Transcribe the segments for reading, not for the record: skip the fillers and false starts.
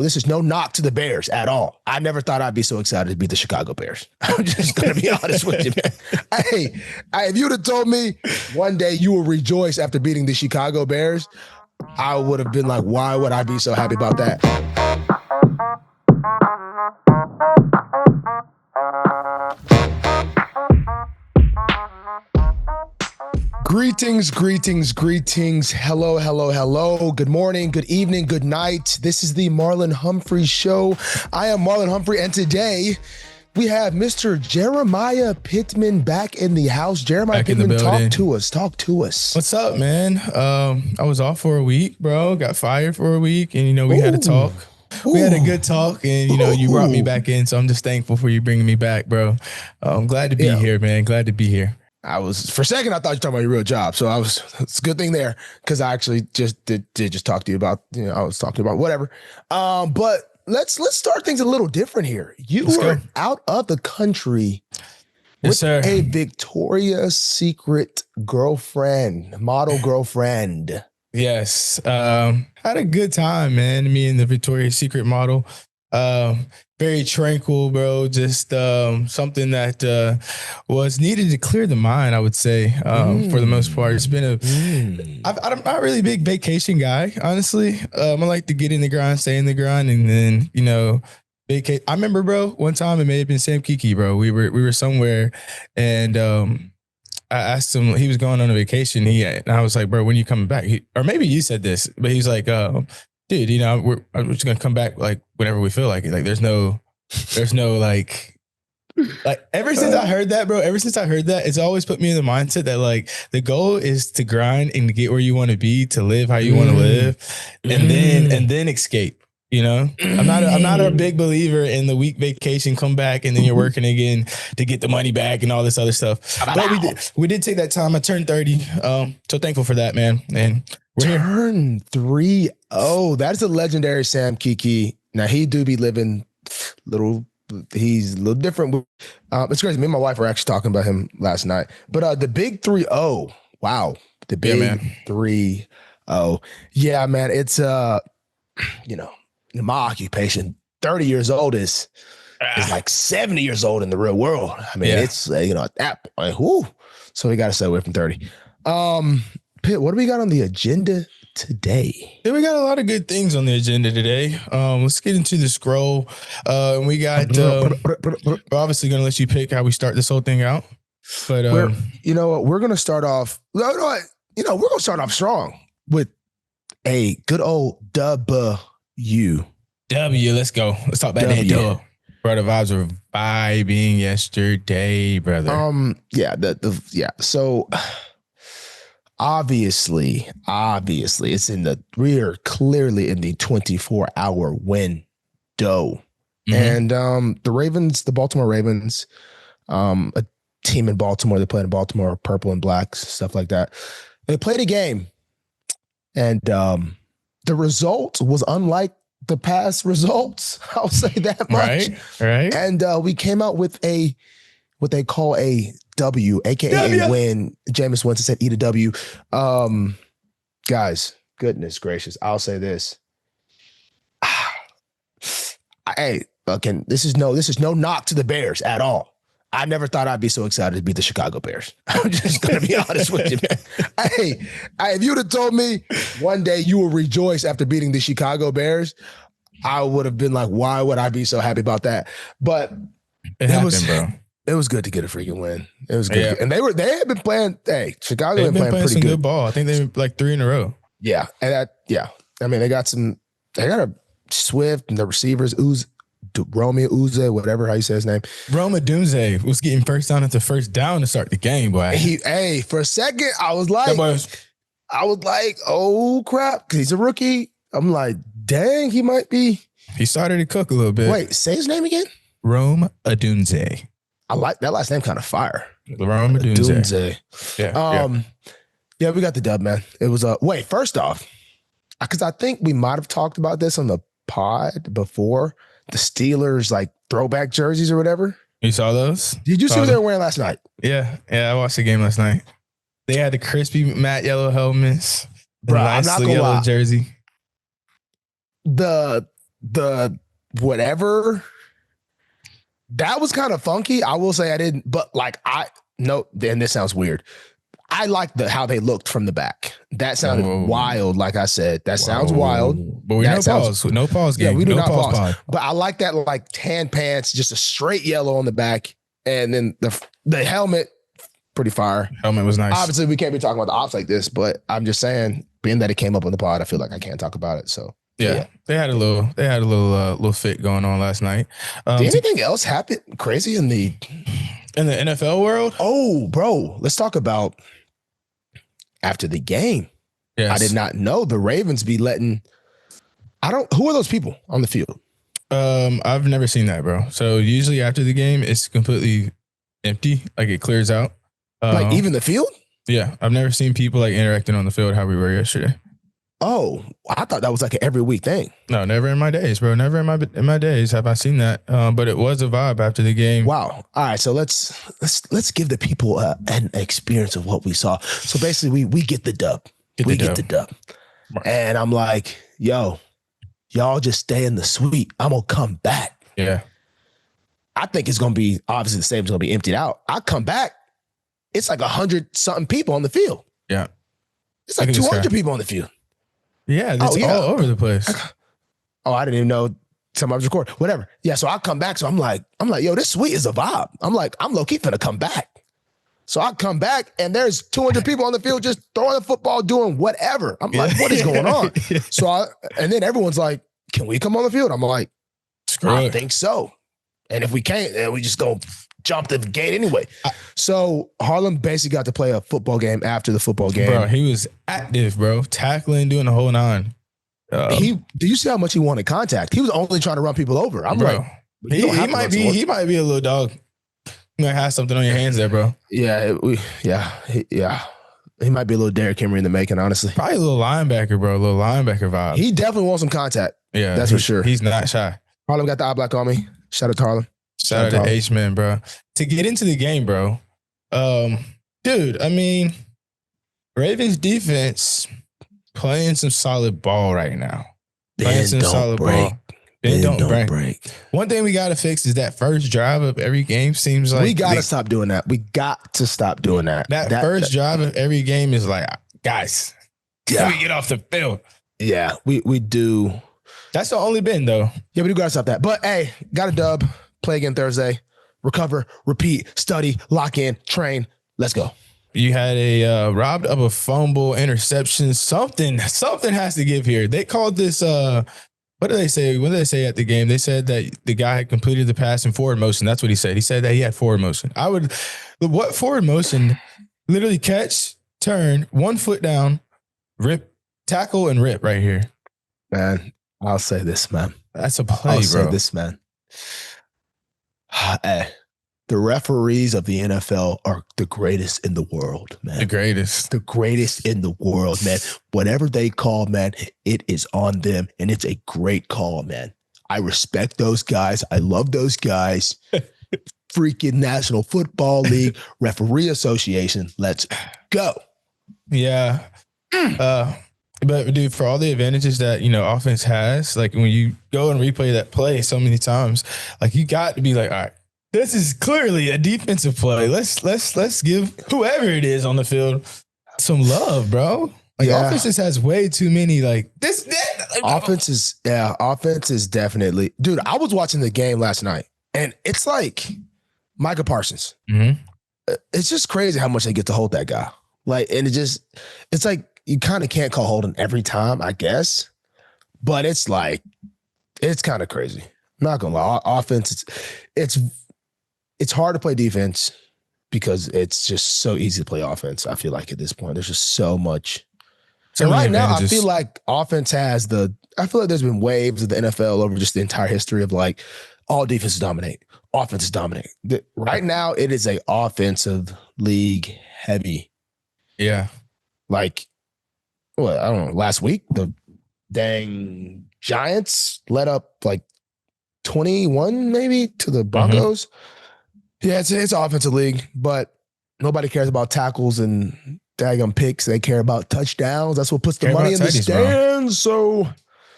This is no knock to the Bears at all. I never thought I'd be so excited to beat the Chicago Bears. I'm just going to be honest with you, man. Hey, if you'd have told me one day you will rejoice after beating the Chicago Bears, I would have been like, why would I be so happy about that? Greetings. Hello. Good morning, good evening, good night. This is the Marlon Humphrey Show. I am Marlon Humphrey, and today we have Mr. Jeremiah Pittman back in the house. Jeremiah Pittman, talk to us. What's up, man? I was off for a week, bro. Got fired for a week, and we had a talk. We had a good talk, and you brought me back in, so I'm just thankful for you bringing me back, bro. I'm glad to be here, man. Glad to be here. For a second, I thought you were talking about your real job. So it's a good thing there, because I actually just did talk to you about, I was talking about whatever. But let's start things a little different here. You were out of the country with a Victoria's Secret girlfriend, model girlfriend. Yes. Had a good time, man. Me and the Victoria's Secret model. Very tranquil, bro. Just something that was needed to clear the mind, I would say, for the most part. It's been I'm not really a big vacation guy, honestly. I like to get in the grind, stay in the grind, and then, vacate. I remember, bro, one time it may have been Sam Kiki, bro. We were somewhere, and I asked him, he was going on a vacation. And I was like, bro, when are you coming back? Or maybe you said this, but he's like, dude, we're just gonna come back like whenever we feel like it. Like there's no like ever since I heard that, bro, it's always put me in the mindset that like the goal is to grind and to get where you want to be, to live how you want to live, and then escape. I'm not a big believer in the week vacation, come back, and then you're working again to get the money back and all this other stuff. But we did take that time. I turned 30. So thankful for that, man. And Turn 30. That's a legendary Sam Kiki. Now he do be living he's a little different. It's crazy. Me and my wife were actually talking about him last night. But the big 3-0. Wow. The big 3-0. Yeah, man. It's in my occupation, 30 years old is like 70 years old in the real world. I mean, it's at that point, whoo. So we got to stay away from 30. Pitt, what do we got on the agenda today? Yeah, we got a lot of good things on the agenda today. Let's get into the scroll. And we got we're obviously gonna let you pick how we start this whole thing out. But we're gonna start off. We're gonna start off strong with a good old W. Let's go. Let's talk about that dub. Bro, the vibes were vibing yesterday, brother. So obviously, clearly in the 24-hour window. And the Baltimore Ravens, a team in Baltimore, they played in Baltimore, purple and black, stuff like that. They played a game, and the result was unlike the past results. I'll say that much. Right. And we came out with what they call a W, aka a win. Jameis Winston said, "Eat a W." Guys, goodness gracious, I'll say this. Hey, again, this is no knock to the Bears at all. I never thought I'd be so excited to beat the Chicago Bears. I'm just going to be honest with you, man. Hey, if you'd have told me one day you will rejoice after beating the Chicago Bears, I would have been like, why would I be so happy about that? But it happened, bro. It was good to get a freaking win. It was good. Yeah. And they had been playing, Chicago had been playing pretty some good ball. I think they were like 3 in a row. Yeah. And I mean, they got a Swift and the receivers, Romeo Uze, whatever how you say his name. Roma Dunze was getting first down after first down to start the game, boy. For a second, I was like, oh crap, because he's a rookie. I'm like, dang, he might be. He started to cook a little bit. Wait, say his name again? Roma Dunze. I like that last name, kind of fire. Roma Dunze. Yeah, we got the dub, man. It was first off, because I think we might have talked about this on the pod before. The Steelers like throwback jerseys or whatever. You saw those? Did you see what they were wearing last night? Yeah, I watched the game last night. They had the crispy matte yellow helmets, bro. I'm not gonna yellow lie. Jersey. The the whatever that was kind of funky. I will say I didn't, but like then this sounds weird. I like how they looked from the back. That sounded wild. Like I said, that sounds wild. But we no pause game. Yeah, we do no not pause. Pod. But I like that like tan pants, just a straight yellow on the back, and then the helmet, pretty fire. Helmet was nice. Obviously, we can't be talking about the ops like this, but I'm just saying, being that it came up on the pod, I feel like I can't talk about it. So yeah. They had a little fit going on last night. Did anything else happen crazy in the NFL world? Oh, bro, let's talk about after the game. Yes. I did not know the Ravens be letting. Who are those people on the field? I've never seen that, bro. So usually after the game, it's completely empty, like it clears out. Like even the field? Yeah, I've never seen people like interacting on the field how we were yesterday. Oh, I thought that was like an every week thing. No, never in my days, bro. Never in my days have I seen that. But it was a vibe after the game. Wow. All right, so let's give the people an experience of what we saw. So basically, we get the dub. Get the dub, and I'm like, yo, y'all just stay in the suite. I'm gonna come back. Yeah. I think it's gonna be obviously the stadium's gonna be emptied out. I come back, it's like 100-something people on the field. Yeah. It's like 200 people on the field. Yeah, it's all over the place. I didn't even know somebody was recording. Whatever. Yeah, so I come back. So I'm like, yo, this suite is a vibe. I'm like, I'm low-key finna come back. So I come back and there's 200 people on the field just throwing the football, doing whatever. I'm like, what is going on? And then everyone's like, can we come on the field? I'm like, I think so. And if we can't, then we just go jump the gate anyway. So Harlem basically got to play a football game after the football game. Bro, he was active, bro. Tackling, doing the whole nine. Do you see how much he wanted contact? He was only trying to run people over. I'm like, he might be a little dog. You might have something on your hands there, bro. Yeah, he might be a little Derrick Henry in the making, honestly. Probably a little linebacker, bro. A little linebacker vibe. He definitely wants some contact. Yeah, that's for sure. He's not shy. Harlem got the eye black on me. Shout out to Harlem. Shout out to H-Man, bro. To get into the game, bro. Dude, I mean, Ravens defense playing some solid ball right now. Playing some solid ball. Then don't break. One thing we got to fix is that first drive of every game seems like... We got to stop doing that. We got to stop doing that. That first drive of every game is like, guys, let me get off the field. Yeah, we do. That's the only bend, though. Yeah, we do got to stop that. But, hey, got a dub. Play again Thursday. Recover, repeat, study, lock in, train. Let's go. You had a robbed of a fumble, interception. Something has to give here. They called this... What did they say? What did they say at the game? They said that the guy had completed the pass in forward motion. That's what he said. He said that he had forward motion. What forward motion? Literally catch, turn, 1 foot down, rip, tackle, and rip right here. Man, I'll say this, man. That's a play, I'll say this, man. Hey, the referees of the NFL are the greatest in the world, man. The greatest in the world, man. Whatever they call, man, it is on them, and it's a great call, man. I respect those guys. I love those guys. Freaking National Football League Referee Association. Let's go. Yeah. But dude, for all the advantages that, offense has, like when you go and replay that play so many times, like you got to be like, all right, this is clearly a defensive play. Let's give whoever it is on the field some love, bro. Like offense just has way too many offense is definitely, dude. I was watching the game last night and it's like Micah Parsons. Mm-hmm. It's just crazy how much they get to hold that guy. Like, and it's like you kind of can't call holding every time, I guess, but it's like it's kind of crazy. I'm not gonna lie, offense. It's hard to play defense because it's just so easy to play offense. I feel like at this point, there's just so much. And right now, I feel like offense has I feel like there's been waves of the NFL over just the entire history of like all defenses dominate, offenses dominate. Right now, it is a offensive league heavy. Yeah. Like, I don't know, last week, the dang Giants let up like 21 maybe to the Broncos. Mm-hmm. Yeah, it's an offensive league, but nobody cares about tackles and daggum picks. They care about touchdowns. That's what puts the money in the stands. Bro. So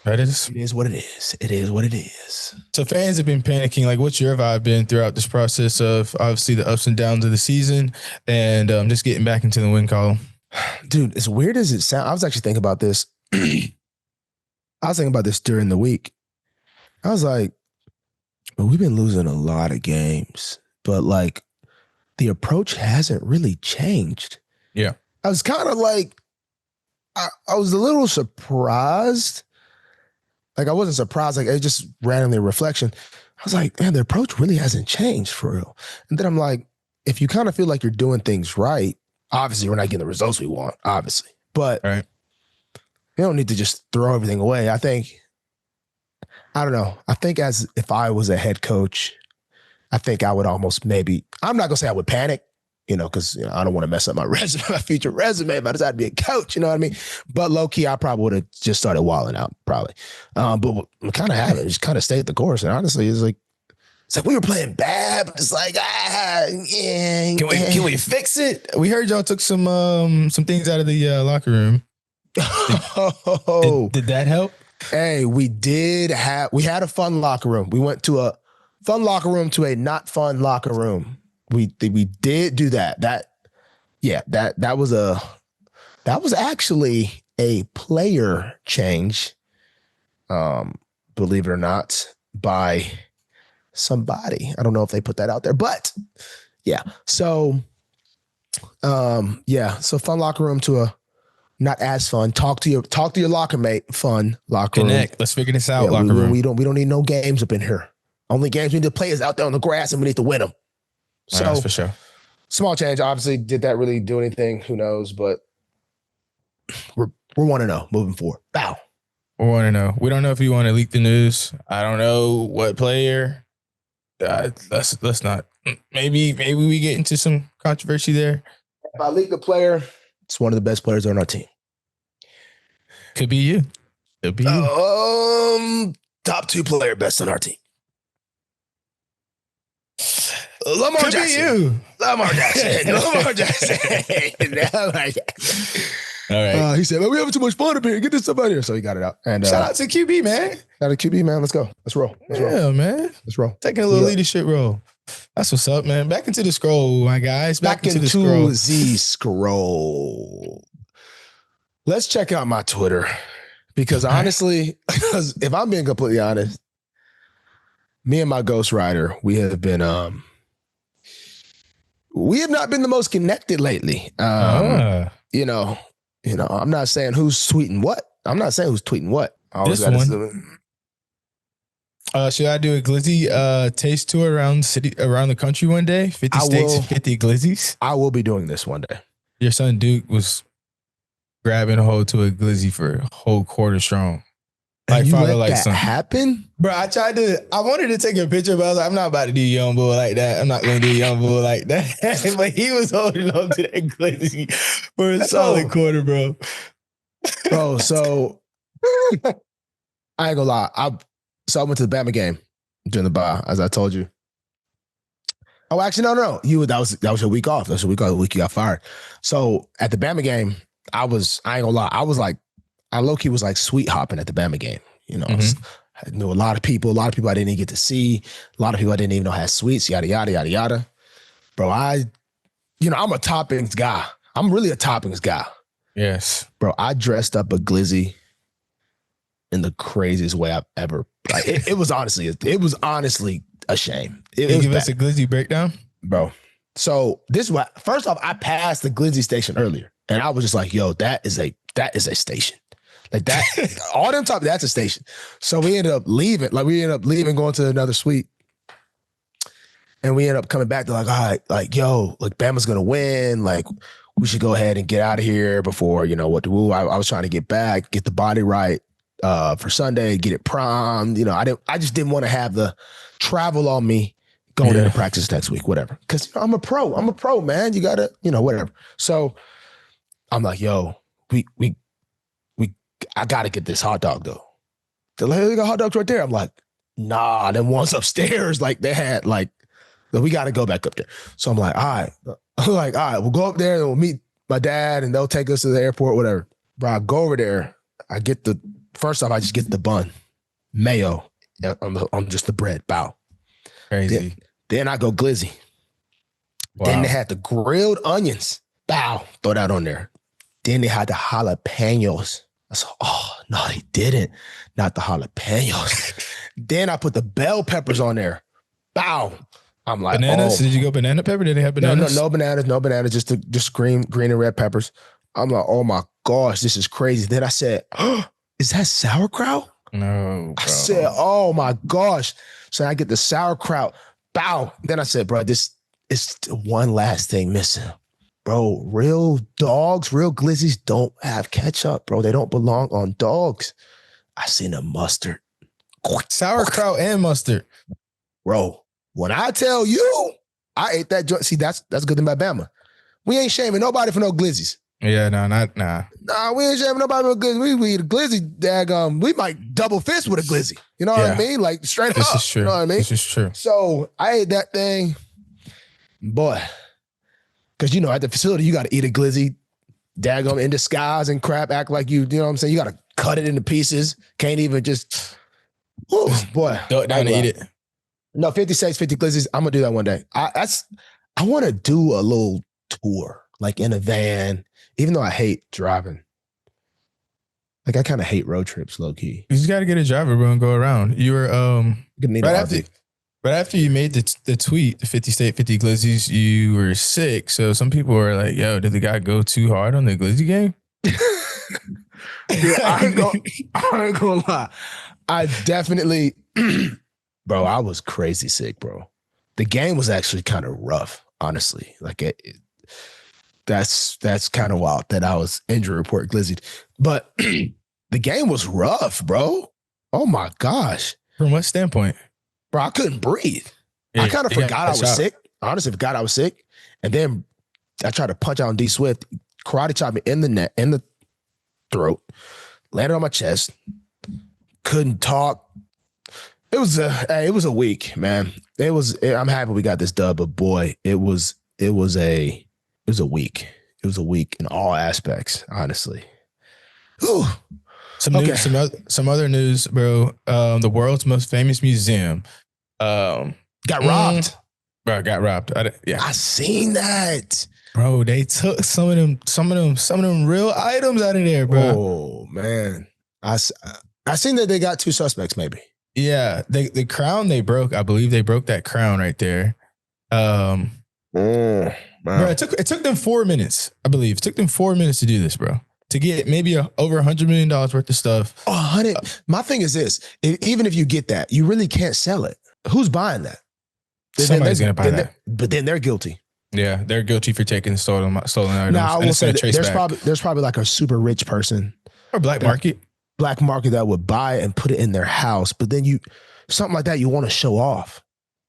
That is. It is what it is. It is what it is. So fans have been panicking. Like, what's your vibe been throughout this process of obviously the ups and downs of the season and just getting back into the win column? Dude, as weird as it sounds, I was actually thinking about this. I was thinking about this during the week. I was like, well, we've been losing a lot of games, but like the approach hasn't really changed. Yeah. I was kind of like, I was a little surprised. Like I wasn't surprised, like it just randomly a reflection. I was like, man, the approach really hasn't changed for real. And then I'm like, if you kind of feel like you're doing things right, obviously we're not getting the results we want, obviously. But right. You don't need to just throw everything away. I don't know. I think as if I was a head coach, I think I would almost maybe, I'm not going to say I would panic, because I don't want to mess up my resume, my future resume, but I decided to be a coach, you know what I mean? But low key, I probably would have just started walling out, probably. But we kind of haven't. Just kind of stayed the course. And honestly, it's like we were playing bad, but it's like, yeah. Can we fix it? We heard y'all took some things out of the locker room. Did that help? Hey, we had a fun locker room. We went to a fun locker room to a not fun locker room. We did do that. That was actually a player change. Believe it or not, by somebody. I don't know if they put that out there, but yeah. So, So fun locker room to a not as fun. Talk to your locker mate. Fun locker Connect. room. Let's figure this out. Locker room. We don't need no games up in here. Only games we need to play is out there on the grass, and we need to win them. So that's for sure. Small change. Obviously, did that really do anything? Who knows? But we're 1-0 moving forward. Bow. We want to know. We don't know if you want to leak the news. I don't know what player. Let's not. Maybe we get into some controversy there. If I leak the player, it's one of the best players on our team. Could be you. Could be you. Top 2 player best on our team. Lamar Could Jackson. Be you. Lamar Jackson. Lamar Jackson. All right. He said, "Man, we having too much fun up here. Get this stuff out of here." So he got it out. And shout out to QB, man. Shout out to QB, man. Let's go. Let's roll. Man. Let's roll. Taking a little leadership role. That's what's up, man. Back into the scroll, my guys. Back into the scroll. Let's check out my Twitter. Because honestly, if I'm being completely honest, me and my ghostwriter, we have not been the most connected lately. I'm not saying who's tweeting what. This one. Should I do a Glizzy taste tour around the country one day? 50 states, 50 Glizzys. I will be doing this one day. Your son Duke was grabbing a hold to a Glizzy for a whole quarter strong. Like father, like son. Happen? Bro, I wanted to take a picture, but I was like, I'm not about to do young bull like that. I'm not going to do young bull like that. But he was holding on to that Glizzy for a solid quarter, bro. Bro, so I ain't gonna lie. I went to the Bama game during the bye, as I told you. Oh, actually, no. That was your week off. That was your week off. The week you got fired. So at the Bama game, I ain't gonna lie. I low-key was like sweet hopping at the Bama game. I knew a lot of people I didn't even get to see. A lot of people I didn't even know had suites, yada, yada, yada, yada. Bro, I'm a toppings guy. I'm really a toppings guy. Yes. Bro, I dressed up a Glizzy in the craziest way I've ever. Like, it was honestly a shame. Can you give us a Glizzy breakdown? Bro. So this is what, first off, I passed the Glizzy station earlier. And I was just like, yo, that is a station. Like that, all them top, that's a station. So we ended up leaving. Going to another suite. And we ended up coming back to like, all right, like, yo, like Bama's going to win. Like, we should go ahead and get out of here before, what to do. I was trying to get back, get the body right for Sunday, get it primed. I just didn't want to have the travel on me going into practice next week, whatever. Because I'm a pro, man. You got to, whatever. So I'm like, yo, I got to get this hot dog though. They're like, they got hot dogs right there. I'm like, nah, them ones upstairs, like they had like, we got to go back up there. So I'm like, all right. We'll go up there and we'll meet my dad and they'll take us to the airport, whatever. Bro, I go over there. I get the First off, I just get the bun, mayo on just the bread. Bow. Crazy. Then I go glizzy. Wow. Then they had the grilled onions. Bow. Throw that on there. Then they had the jalapenos. I said, oh, no, they didn't. Not the jalapenos. Then I put the bell peppers on there. Bow. I'm like, bananas? oh. Did you go banana pepper? Did they have bananas? No bananas, just green and red peppers. I'm like, oh my gosh, this is crazy. Then I said, oh, is that sauerkraut? No, bro. I said, oh my gosh. So I get the sauerkraut. Bow. Then I said, bro, this is one last thing missing. Bro, real dogs, real Glizzys don't have ketchup, bro. They don't belong on dogs. I seen the mustard. Sauerkraut and mustard. Bro, when I tell you, I ate that joint. See, that's good thing about Bama. We ain't shaming nobody for no Glizzys. Yeah, nah. Nah, we ain't shaming nobody for no Glizzy. We eat a Glizzy, daggum. We might double fist with a Glizzy. You know what I mean? Like straight this up. Is true. You know what I mean? This is true. So I ate that thing, boy. Because, you know, at the facility, you got to eat a Glizzy, daggum, in disguise and crap, act like you know what I'm saying? You got to cut it into pieces. Can't even just, oh, boy. Duck down and eat it. No, 50 States, 50 Glizzys. I'm going to do that one day. I want to do a little tour, like in a van, even though I hate driving. Like, I kind of hate road trips, low key. You just got to get a driver, bro, and go around. You were, right after you made the tweet, the 50 State, 50 Glizzys, you were sick. So some people were like, yo, did the guy go too hard on the Glizzy game? Yeah, I ain't gonna lie. I definitely, bro, I was crazy sick, bro. The game was actually kind of rough, honestly. Like that's kind of wild that I was injury report glizzied. But the game was rough, bro. Oh my gosh. From what standpoint? Bro, I couldn't breathe. I kind of forgot I was sick. Honestly, forgot I was sick. And then I tried to punch out on D Swift, karate chopped me in the neck, in the throat, landed on my chest, couldn't talk. It was a week, man. I'm happy we got this dub, but boy, it was a week. It was a week in all aspects, honestly. Ooh. Some other news, bro. The world's most famous museum got robbed. Bro, got robbed. I seen that. Bro, they took some of them real items out of there, bro. Oh man, I seen that they got 2 suspects, maybe. Yeah, the crown they broke. I believe they broke that crown right there. Bro, it took them 4 minutes. I believe it took them 4 minutes to do this, bro. To get maybe over $100 million worth of stuff. Oh, 100. My thing is this: even if you get that, you really can't sell it. Who's buying that? Somebody's gonna buy that. But then they're guilty. Yeah, they're guilty for taking stolen items. Now, I will say there's probably like a super rich person or black market that would buy it and put it in their house. But then something like that, you want to show off.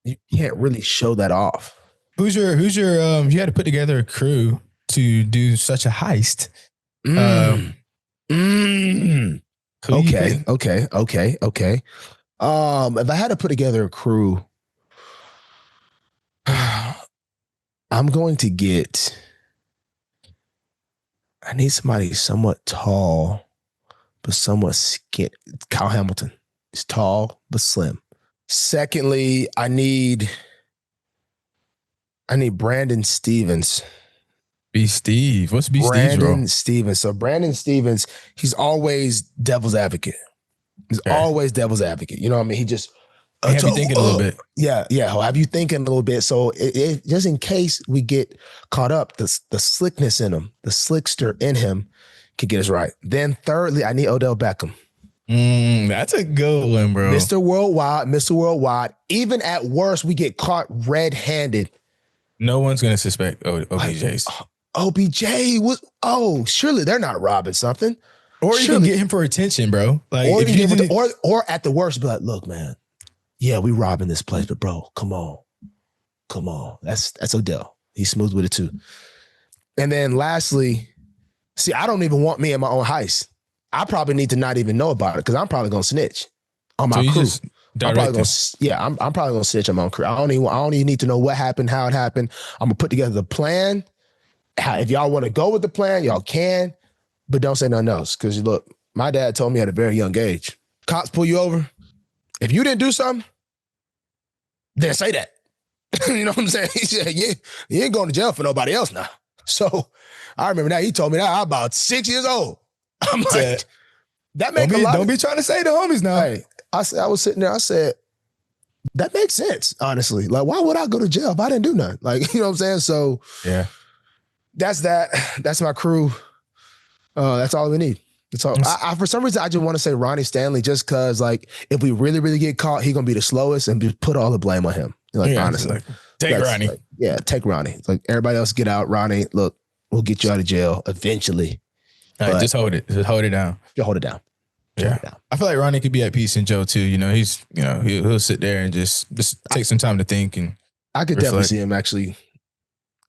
You can't really show that off. Who's your you had to put together a crew to do such a heist. Okay. If I had to put together a crew, I'm going to get. I need somebody somewhat tall, but somewhat skinny. Kyle Hamilton. He's tall but slim. Secondly, I need Brandon Stevens. B. Steve. What's B. Steve's role? Brandon Stevens. So Brandon Stevens, he's always devil's advocate. He's always devil's advocate. You know what I mean? He just have you thinking a little bit. Yeah. He'll have you thinking a little bit. So it just in case we get caught up, the slickness in him, the slickster in him can get us right. Then thirdly, I need Odell Beckham. That's a good one, bro. Mr. Worldwide. Even at worst, we get caught red-handed. No one's going to suspect OBJ's. OBJ was, surely they're not robbing something. Or you can get him for attention, bro. Like, or at the worst, be like, look, man, yeah, we robbing this place, but bro, come on. That's Odell. He's smooth with it too. And then lastly, see, I don't even want me in my own heist. I probably need to not even know about it because I'm probably gonna snitch on my crew. I'm probably gonna snitch on my own crew. I don't even need to know what happened, how it happened. I'm gonna put together the plan. If y'all want to go with the plan, y'all can, but don't say nothing else. Because look, my dad told me at a very young age, cops pull you over. If you didn't do something, then say that. You know what I'm saying? He said, you ain't going to jail for nobody else now. So I remember that. He told me that I was about 6 years old. I'm like, that makes a lot. Don't be trying to say the homies now. Hey, I was sitting there. I said, that makes sense, honestly. Like, why would I go to jail if I didn't do nothing? Like, you know what I'm saying? So yeah, that's that. That's my crew. That's all we need. That's all. I for some reason, I just want to say Ronnie Stanley just because, like, if we really, really get caught, he's going to be the slowest and just put all the blame on him. Like, honestly. Like, take Ronnie. Like, take Ronnie. It's like, everybody else get out. Ronnie, look, we'll get you out of jail eventually. All right, just hold it. Just hold it down. Just hold it down. Yeah. I feel like Ronnie could be at peace in Joe too. You know, he'll sit there and just take some time to think. And I could definitely see him actually.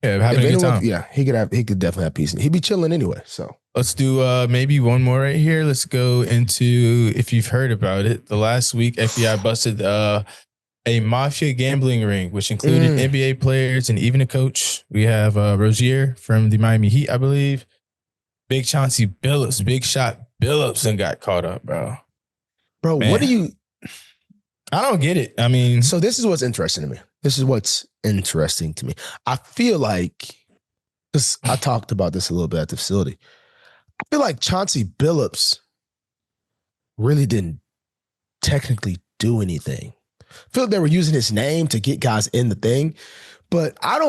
Yeah, having a good time. Yeah, he could definitely have peace. He'd be chilling anyway. So let's do maybe one more right here. Let's go into, if you've heard about it, the last week FBI busted a Mafia gambling ring, which included NBA players and even a coach. We have Rozier from the Miami Heat, I believe. Big Chauncey Billups, Big Shot Billups, and got caught up, bro. Bro, man. I don't get it. I mean, so this is what's interesting to me. I feel like, because I talked about this a little bit at the facility. I feel like Chauncey Billups really didn't technically do anything. I feel like they were using his name to get guys in the thing, but I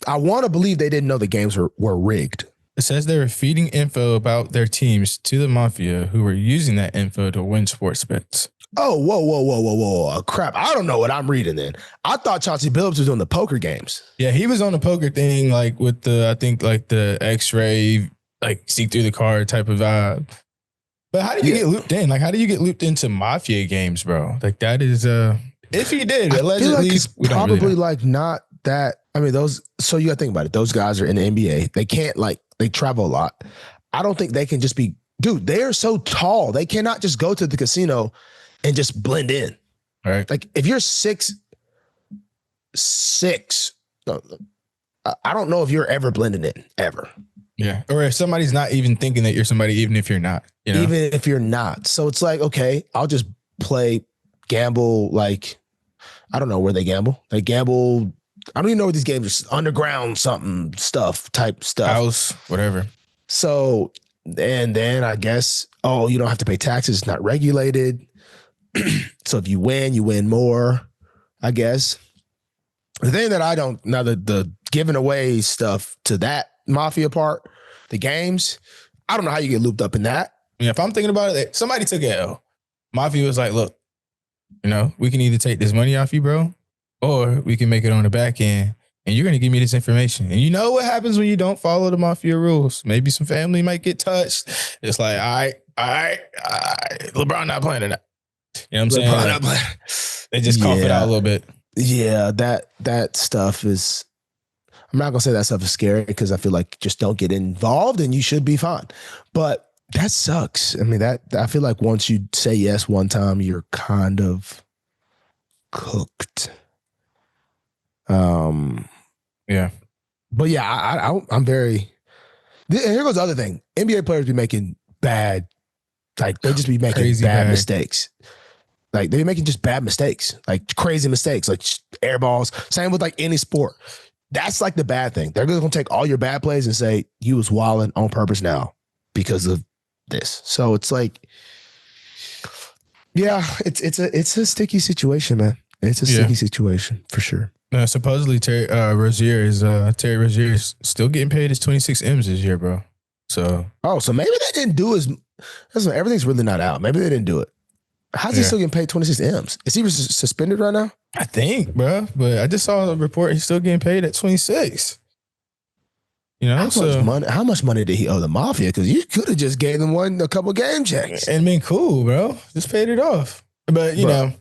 want to believe they didn't know the games were rigged. It says they were feeding info about their teams to the Mafia, who were using that info to win sports bets. Oh, whoa. Crap. I don't know what I'm reading then. I thought Chauncey Billups was doing the poker games. Yeah, he was on the poker thing, like with the X-ray, like see through the card type of vibe. But how do you get looped in? Like, how do you get looped into Mafia games, bro? Like, that is, if he did, allegedly, it's probably really like not that. I mean, so you got to think about it. Those guys are in the NBA. They can't, like, they travel a lot. I don't think they can just be, dude, they are so tall. They cannot just go to the casino and just blend in. All right. Like, if you're 6'6", I don't know if you're ever blending in, ever. Yeah. Or if somebody's not even thinking that you're somebody, even if you're not, you know? Even if you're not. So it's like, okay, I'll just gamble, like, I don't know where they gamble. They gamble, I don't even know what these games are, underground something type stuff. House, whatever. So, and then I guess, you don't have to pay taxes. It's not regulated. So if you win more, I guess. The thing that I don't, now the giving away stuff to that Mafia part, the games, I don't know how you get looped up in that. Yeah, if I'm thinking about it, somebody took an L. Mafia was like, look, we can either take this money off you, bro, or we can make it on the back end, and you're going to give me this information. And you know what happens when you don't follow the Mafia rules? Maybe some family might get touched. It's like, all right. LeBron not playing tonight. You know what I'm saying? They just cough it out a little bit. Yeah, that stuff is, I'm not going to say that stuff is scary because I feel like just don't get involved and you should be fine. But that sucks. I mean, I feel like once you say yes one time, you're kind of cooked. Yeah. But yeah, I'm very, and here goes the other thing. NBA players be making bad, like they just be making bad mistakes. Like they're making just bad mistakes, like crazy mistakes, like air balls. Same with like any sport. That's like the bad thing. They're going to take all your bad plays and say you was wilding on purpose now because of this. So it's like, yeah, it's a sticky situation, man. It's a sticky situation for sure. Supposedly Terry Rozier is still getting paid his 26 M's this year, bro. So so maybe they didn't do everything's really not out. Maybe they didn't do it. How's he still getting paid 26 M's? Is he suspended right now? I think, bro. But I just saw a report he's still getting paid at 26. How much money did he owe the Mafia? Because you could have just gave them a couple game checks and been cool, bro. Just paid it off. But you know,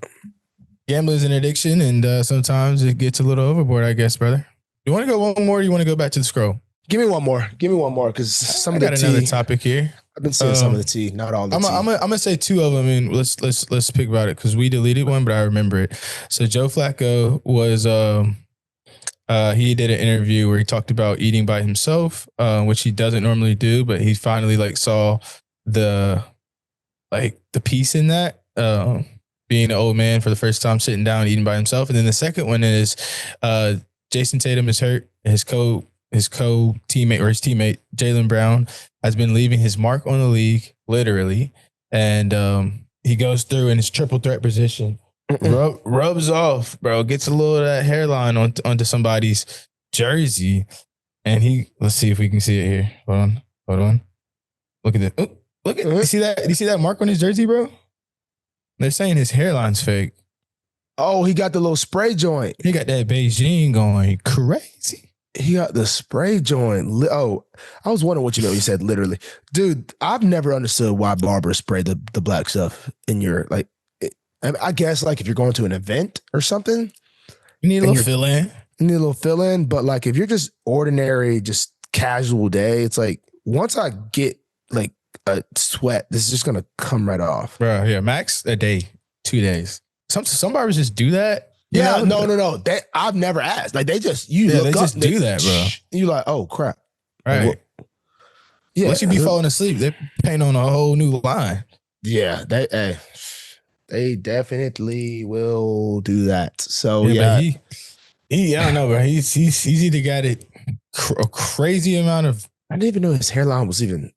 gambling is an addiction, and sometimes it gets a little overboard, I guess, brother. You want to go one more? Or you want to go back to the scroll? Give me one more, because some of the tea. Another topic here. I've been seeing some of the tea, not all the tea. I'm gonna say two of them, and let's pick about it because we deleted one, but I remember it. So Joe Flacco was he did an interview where he talked about eating by himself, which he doesn't normally do, but he finally saw the like the peace in that. Being an old man for the first time, sitting down, eating by himself. And then the second one is Jason Tatum is hurt. His teammate or his teammate, Jaylen Brown, has been leaving his mark on the league, literally. And he goes through in his triple threat position, rubs off, bro, gets a little of that hairline onto somebody's jersey. And let's see if we can see it here. Hold on. Look at it. Oh, look at you see that? You see that mark on his jersey, bro? They're saying his hairline's fake. Oh, he got the little spray joint. He got that Beijing going crazy. He got the spray joint. Oh, I was wondering what you meant when you said literally. Dude, I've never understood why barbers spray the black stuff in your, like, I guess, like, if you're going to an event or something. You need a little fill-in. You need a little fill-in. But, like, if you're just ordinary, just casual day, it's like, once I get, like, a sweat, this is just going to come right off. Bro, yeah, max a day, 2 days. Some barbers just do that. Yeah, no. I've never asked. Like, they just do that, bro. You like, oh crap, right? Like, yeah, unless you be falling asleep, they paint on a whole new line. Yeah, they definitely will do that. So yeah. He I don't know, bro. He's either got a crazy amount of. I didn't even know his hairline was even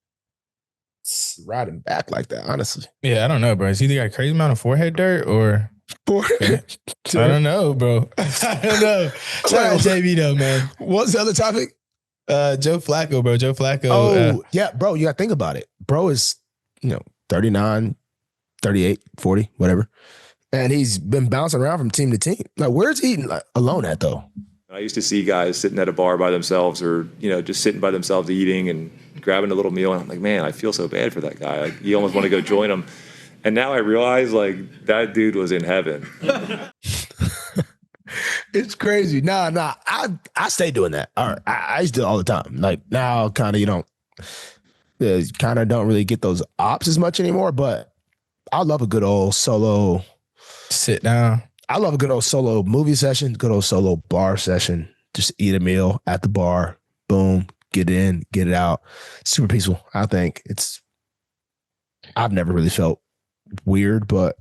riding back like that. Honestly, yeah, I don't know, bro. He's either got a crazy amount of forehead dirt or. I don't know, bro. I don't know. Shout out JB though, man. What's the other topic? Joe Flacco, bro. Joe Flacco. Oh, yeah, bro. You got to think about it. Bro is, 39, 38, 40, whatever. And he's been bouncing around from team to team. Like, where's he alone at, though? I used to see guys sitting at a bar by themselves or, just sitting by themselves eating and grabbing a little meal. And I'm like, man, I feel so bad for that guy. Like, you almost want to go join him. And now I realize, like, that dude was in heaven. It's crazy. Nah. I stay doing that. All right. I used to do it all the time. Like, now kind of don't really get those ops as much anymore. But I love a good old solo sit down. I love a good old solo movie session, good old solo bar session. Just eat a meal at the bar. Boom. Get in, get it out. Super peaceful. I think I've never really felt weird, but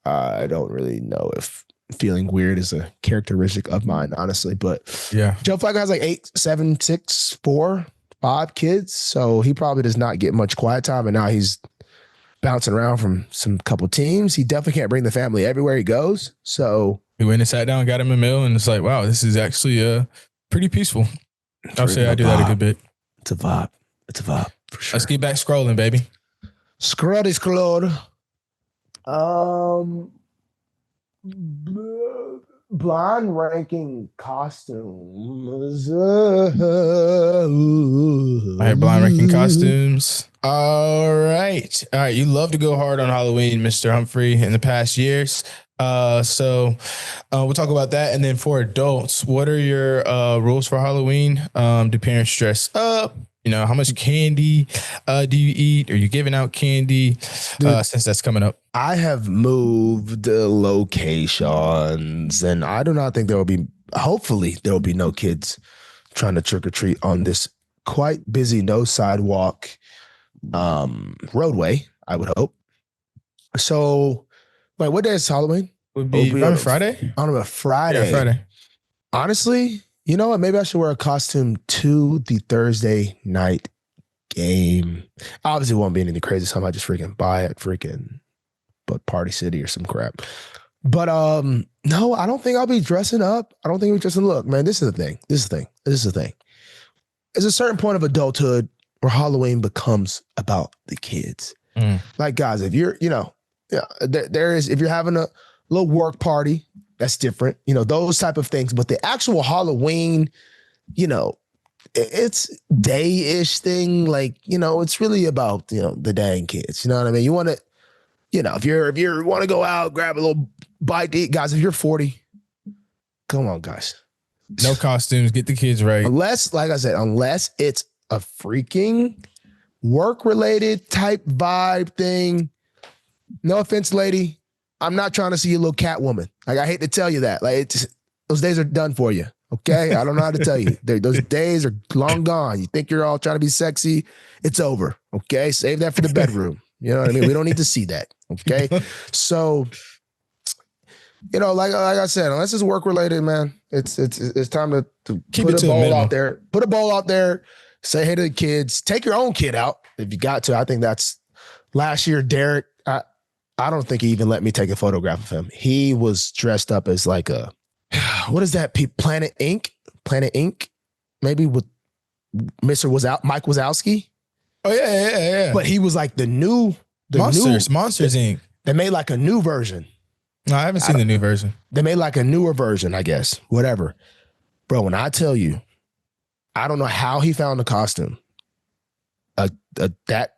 I don't really know if feeling weird is a characteristic of mine, honestly. But yeah, Joe Flacco has like 8, 7, 6, 4, 5 kids, so he probably does not get much quiet time. And now he's bouncing around from some couple teams. He definitely can't bring the family everywhere he goes. So we went and sat down, got him a meal, and it's like, wow, this is actually pretty peaceful. I'll say I do that a good bit. It's a vibe. It's a vibe for sure. Let's get back scrolling, baby. Scroll. Blind ranking costumes. All right, blind ranking costumes. All right. You love to go hard on Halloween, Mr. Humphrey, in the past years. So we'll talk about that. And then for adults, what are your rules for Halloween? Do parents dress up? How much candy do you eat? Are you giving out candy since that's coming up? I have moved locations, and I do not think hopefully there will be no kids trying to trick or treat on this quite busy, no sidewalk roadway, I would hope. So, wait, what day is Halloween? Would be on a Friday? On a Friday. Yeah, Friday. Honestly, you know what? Maybe I should wear a costume to the Thursday night game. Obviously, it won't be anything crazy, so I might just freaking buy it, but Party City or some crap. But no, I don't think I'll be dressing up. I don't think we're dressing. Look, man, this is the thing. There's a certain point of adulthood where Halloween becomes about the kids. Like, guys, if you're, if you're having a little work party, that's different, those type of things. But the actual Halloween, it's day-ish thing. Like, it's really about, the dang kids. You know what I mean? You want to, if you want to go out, grab a little bite to eat, guys, if you're 40, come on, guys. No costumes, get the kids right. Unless it's a freaking work-related type vibe thing. No offense, lady. I'm not trying to see a little Catwoman. Like, I hate to tell you that. Like, those days are done for you. Okay? I don't know how to tell you. Those days are long gone. You think you're all trying to be sexy. It's over. Okay? Save that for the bedroom. You know what I mean? We don't need to see that. Okay. So, you know, like I said, unless it's work related, man, it's time to Keep put it a to a bowl minimum. out there. Put a bowl out there. Say hey to the kids. Take your own kid out if you got to. I think that's last year. Derek, I don't think he even let me take a photograph of him. He was dressed up as like a what is that? Planet Inc. Planet Inc. Maybe with Mike Wazowski. Oh yeah. But he was like the Monsters Inc. They made like a new version. No, I haven't seen the new version. They made like a newer version, I guess. Whatever. Bro, when I tell you, I don't know how he found the costume. That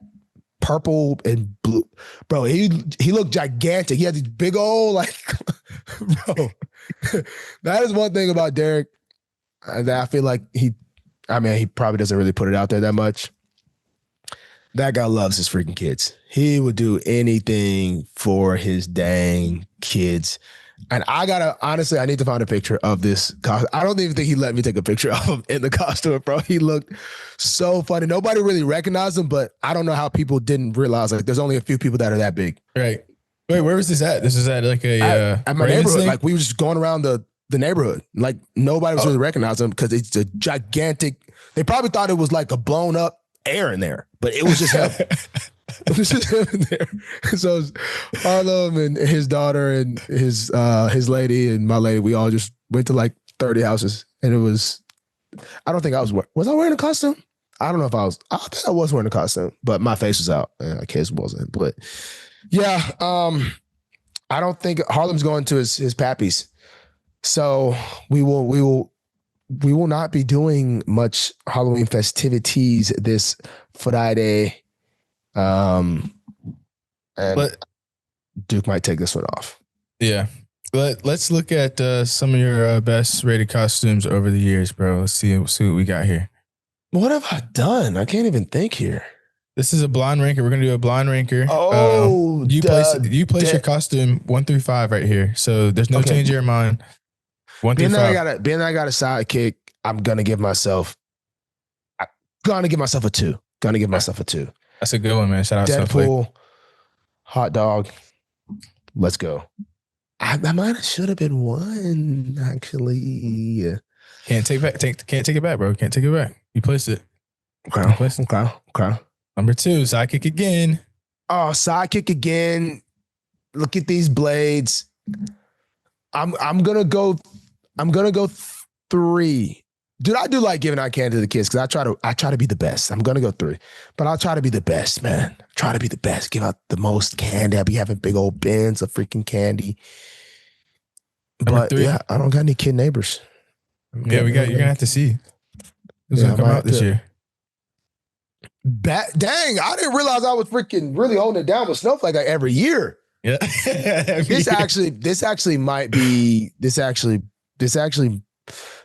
purple and blue. Bro, he looked gigantic. He had these big old, like, bro. That is one thing about Derek that I feel like he probably doesn't really put it out there that much. That guy loves his freaking kids. He would do anything for his dang kids. And honestly, I need to find a picture of this costume. I don't even think he let me take a picture of him in the costume, bro. He looked so funny. Nobody really recognized him, but I don't know how people didn't realize, like, there's only a few people that are that big. Right. Wait, where was this at? This is at like at my neighborhood. Like, we were just going around the neighborhood. Like, nobody was really recognizing him because it's a gigantic. They probably thought it was like a blown up air in there, but it was just him. It was just him in there. So it was Harlem and his daughter and his lady and my lady. We all just went to like 30 houses, and it was. I don't think I was I wearing a costume? I don't know if I was. I think I was wearing a costume, but my face was out. And Kids wasn't. But yeah, I don't think Harlem's going to his pappies, so we will not be doing much Halloween festivities this Friday. And but Duke might take this one off. Yeah. Let's look at some of your best rated costumes over the years, bro. Let's see what we got here. What have I done? I can't even think here. This is a blind ranker. We're gonna do a blind ranker. Oh, you place your costume 1 through 5 right here. So there's no change in your mind. 1 through 5. Being that I got a sidekick, I'm gonna give myself a 2. Gonna give myself a 2. That's a good one, man. Shout out Deadpool, hot dog. Let's go. I might have should have been 1, actually. Can't take it back, bro. Can't take it back. You placed it. Okay. Number 2, sidekick again. Oh, sidekick again. Look at these blades. I'm gonna go 3. Dude, I do like giving out candy to the kids because I try to be the best. I'm gonna go 3, but I'll try to be the best, man. Try to be the best. Give out the most candy. I'll be having big old bins of freaking candy. Number But 3. yeah, I don't got any kid neighbors. Yeah, you're gonna have to see who's gonna come out this year. Dang, I didn't realize I was freaking really holding it down with Snowflake like every year. Yeah. This actually might be.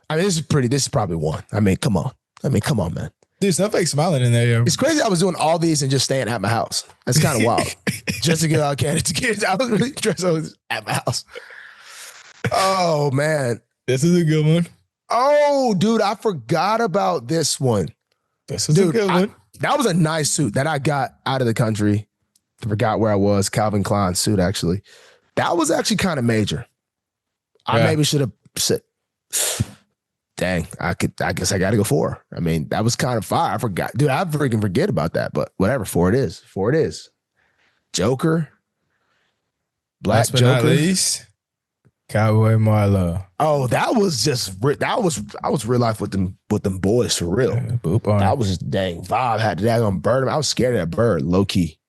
I mean, this is probably 1. I mean, come on, man. Dude, Snowflake's smiling in there, yo. It's crazy. I was doing all these and just staying at my house. That's kind of wild. Just to get out candy to kids. I was really dressed at my house. Oh, man. This is a good one. Oh, dude, I forgot about this one. This is a good one. That was a nice suit that I got out of the country. I forgot where I was. Calvin Klein suit, actually. That was actually kind of major. I maybe should have said, dang, I guess I got to go 4. I mean, that was kind of fire. I forgot. Dude, I freaking forget about that, but whatever. 4 it is. 4 it is. Joker. Black Last but Joker. not least, Cowboy Marlo. Oh, that was real life with them boys for real. That was just dang vibe. Had that on bird. I was scared of that bird, low key.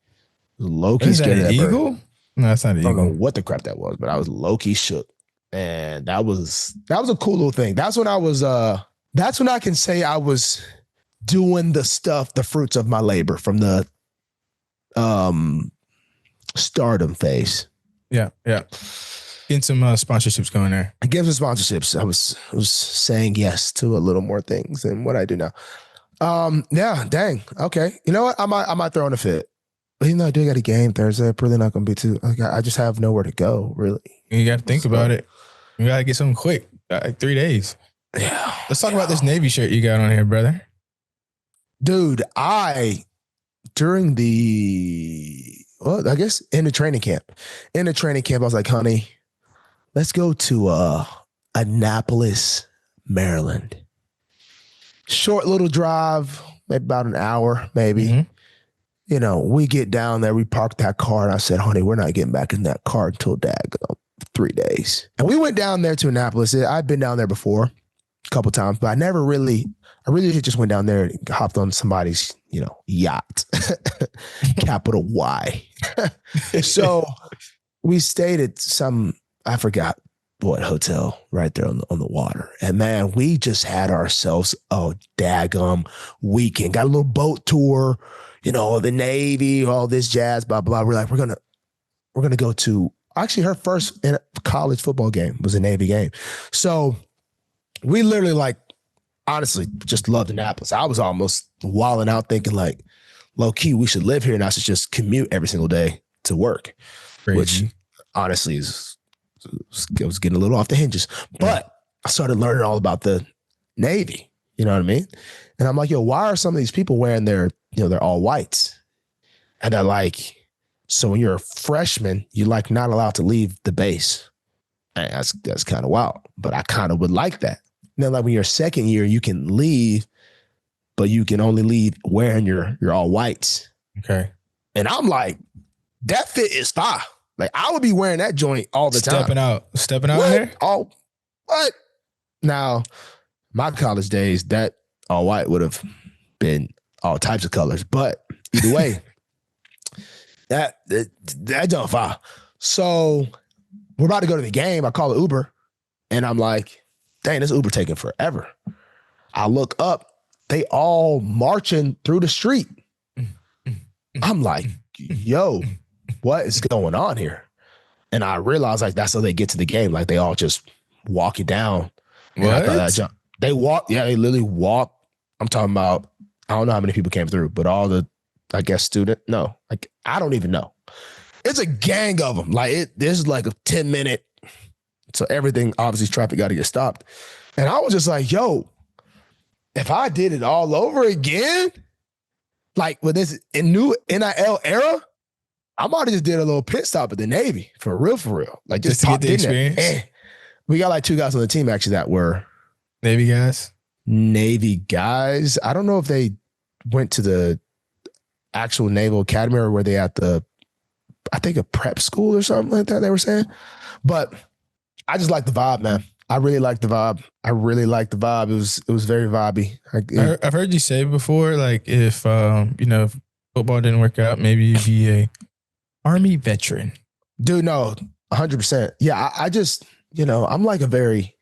Scared of that eagle? bird. No, that's not an I don't eagle. know what the crap that was, but I was low key shook. And that was a cool little thing. That's when I can say I was doing the stuff, the fruits of my labor from the stardom phase. Yeah. Getting some sponsorships going there. I gave some sponsorships. I was saying yes to a little more things than what I do now. Yeah, dang. Okay. You know what? I might throw in a fit. But even though I do got a game Thursday, I'm probably not going to be too. I just have nowhere to go, really. You got to think about it. You got to get something quick. Like 3 days. Yeah. Let's talk about this Navy shirt you got on here, brother. Dude, during the well, I guess in the training camp. In the training camp, I was like, honey, let's go to Annapolis, Maryland. Short little drive, maybe about an hour, maybe. Mm-hmm. You know, we get down there, we parked that car, and I said, honey, we're not getting back in that car until 3 days. And we went down there to Annapolis. I've been down there before a couple times, but I really just went down there and hopped on somebody's, yacht, capital Y. So we stayed at I forgot what hotel right there on the water. And man, we just had ourselves a daggum weekend. Got a little boat tour, the Navy, all this jazz, blah, blah. We're like, we're going to go to, actually her first college football game was a Navy game. So we literally honestly just loved Annapolis. I was almost wilding out thinking low key, we should live here and I should just commute every single day to work, Crazy. Which honestly it was getting a little off the hinges. But I started learning all about the Navy. You know what I mean? And I'm like, yo, why are some of these people wearing they're all whites? And they're like, so when you're a freshman, you're not allowed to leave the base. And that's kind of wild. But I kind of would like that. And then when you're second year, you can leave, but you can only leave wearing your all whites. Okay. And I'm like, that fit is fire. I would be wearing that joint all the time. Stepping out What? there? Oh, what? Now, my college days, that all white would have been all types of colors. But either way, that don't fire. So we're about to go to the game. I call it Uber, and I'm like, dang, this Uber taking forever. I look up, they all marching through the street. I'm like, yo, what is going on here? And I realized that's how they get to the game. They all just walk it down. What? They walk. Yeah, they literally walk. I'm talking about, I don't know how many people came through, but all the, I guess, I don't even know. It's a gang of them. This is a 10-minute. So everything, obviously traffic got to get stopped. And I was just like, yo, if I did it all over again, with this new NIL era, I might have just did a little pit stop at the Navy for real. Just to get the experience. We got 2 guys on the team actually that were Navy guys. I don't know if they went to the actual Naval Academy or were they at I think a prep school or something like that they were saying. But I just like the vibe, man. I really like the vibe. It was very vibey. I've heard you say before, if if football didn't work out, maybe you'd be a Army veteran. Dude, no, 100%. Yeah, I just, I'm a very,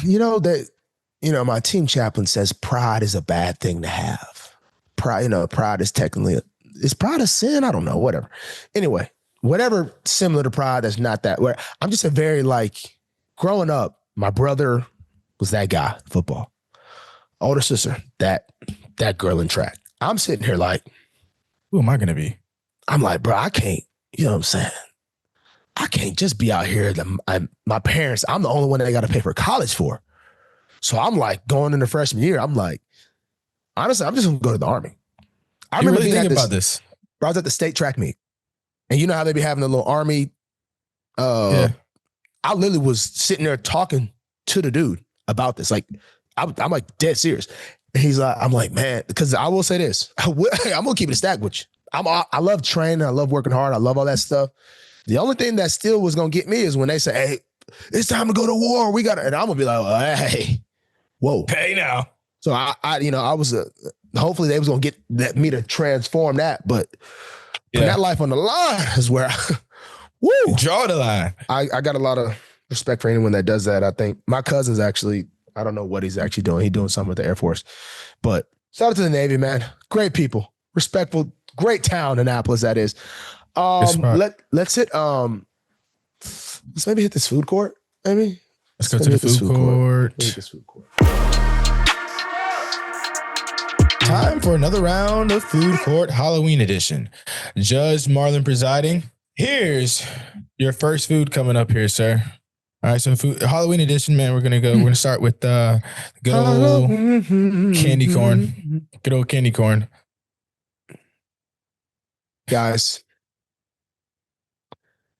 my team chaplain says pride is a bad thing to have. Pride is technically, is pride a sin? I don't know, whatever. Anyway, whatever similar to pride that's not that, where I'm just a very growing up, my brother was that guy, football. Older sister, that girl in track. I'm sitting here who am I going to be? I'm like, bro, I can't, you know what I'm saying? I can't just be out here. My parents, I'm the only one that they got to pay for college for. So I'm going into freshman year, I'm honestly, I'm just going to go to the Army. I remember really being thinking about this. I was at the state track meet. And you know how they be having a little Army? I literally was sitting there talking to the dude about this. I'm dead serious. And he's like, I'm like, man, because I will say this. I'm going to keep it a stack with you. I love training. I love working hard. I love all that stuff. The only thing that still was going to get me is when they say, hey, it's time to go to war. We got to, and I'm going to be like, well, hey, whoa. Hey now. So I was, hopefully they was going to get me to transform that. But that life on the line is where woo. Draw the line. I got a lot of respect for anyone that does that. I think my cousin's actually, I don't know what he's actually doing. He's doing something with the Air Force. But shout out to the Navy, man. Great people. Respectful. Great town, Annapolis, that is. Let's hit let's maybe hit this food court, maybe. Let's go to the food court. This food court. Time for another round of Food Court Halloween edition. Judge Marlon presiding. Here's your first food coming up here, sir. All right, so Halloween edition, man, we're gonna start with good old candy corn. Good old candy corn. Guys,